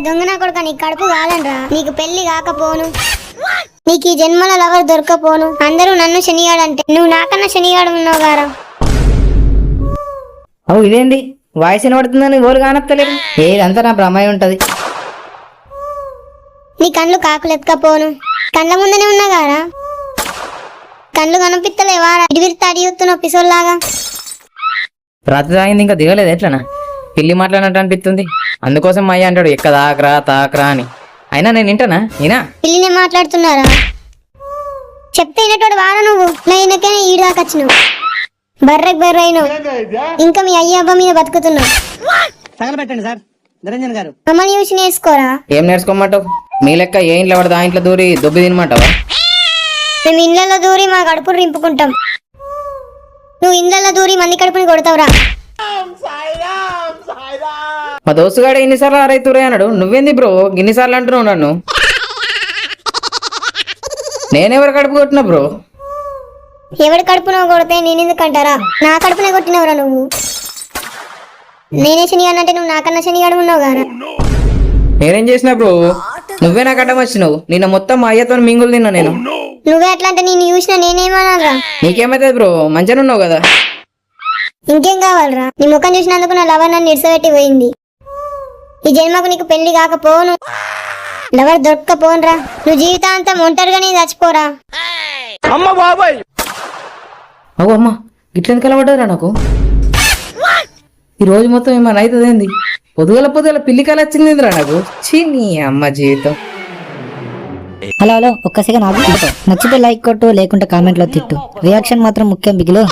దొంగనా కొడుక నీ కడుపు కాలనరా, నీకు పెళ్లి కాకపోను, నీకు ఈ జన్మల లవర్ దొరకపోను. అందరూ నన్ను శనిగాడంటే నువ్వు నాకన్నా శనిగాడు ఉన్నావు గారా. అవు ఇదేంది వాయిస్ వినబడుతుందని ఓరు కానత్తలేదు, ఏదంతా నా భ్రమై ఉంటది. నీ కళ్ళు కాకులెత్తుకపోను, కళ్ళ ముందనే ఉన్నా గారా, కళ్ళు కనిపిస్తలేవా? ఇడివిరి తాడి చూస్తున్నావు పిసోల్లాగా. రాత్రి తాగింది ఇంకా దిగలేదు, ఎట్లనా పిల్లి మాట్లాడినట్టు అనిపిస్తుంది. అందుకోసం మా అయ్య అంటాడు ఎక్క తాకరా తాకరా అని. అయినా నేను వింటానా ఈయన పిల్లినే మాట్లాడుతున్నారా? చెప్తే వినేటోడు వారా నువ్వు, నేనకైనా ఈడు దాకా వచ్చినావు, బర్రెకి బర్రైనావు, ఇంకా మీ అయ్య అబ్బా మీద బతుకుతున్నావు. తగలబెట్టండి సార్ నిరంజన్ గారు. మమ్మల్ని చూసి నేర్చుకోరా. ఏం నేర్చుకోమంటావు? మీ లెక్క ఏ ఇంట్లో పడితే ఆ ఇంట్లో దూరి దొబ్బి తినమంటావా? మేము ఇళ్ళలో దూరి మా కడుపును రింపుకుంటాం, నువ్వు ఇళ్ళలో దూరి మంది కడుపుని కొడతావురా. మా దోస్తుగాడు ఎన్నిసార్లు ఆరైతురే అన్నాడు, నువ్వేంది బ్రో ఇన్నిసార్లు అంటున్నావు నన్ను? నేనెవరు కడుపు కొట్టినా బ్రో? ఎవడి కడుపు నువ్వు కొడితే నేను ఎందుకంటారా? నా కడుపునే కొట్టినవురా నువ్వు. నేనే శనిగాడంటే నువ్వు నాకన్నా శనిగాడు ఉన్నావు గారా. నేనేం చేసినా బ్రో? నువ్వే నాకు అడ్డం వచ్చినావు. నిన్న మొత్తం మా అయ్యతో మింగులు తిన్నా నేను. నువ్వే అట్లా అంటే నేను చూసినా నేనేమన్నారా? నీకేమైతుంది బ్రో, మంచిగా ఉన్నావు కదా. ఇంకేం కావాలరా? నీ ముఖం చూసినందుకు నా లవర్ నన్ను నిడిసబెట్టి పోయింది. ఈ జన్మకు నీకు పెళ్లి కాకపోను, లవర్ దొరక్కపోనురా. నువ్వు జీవితాంతం ఒంటరిగానే చచ్చిపోరా. అవు అమ్మ గిట్లని కలవడ్డారా నాకు? ఈ రోజు మొత్తం ఏమన్నా అవుతుంది ఏంది? పొద్దుగల పిల్లి కల వచ్చిందిరా నాకు. చీ నీ అమ్మ జీవితం. హలో ఒక్క సెకండ్ ఆగు. నచ్చితే లైక్ కొట్టు, లేకుంటే కామెంట్లో తిట్టు. రియాక్షన్ మాత్రం ముఖ్యం బిగిలో.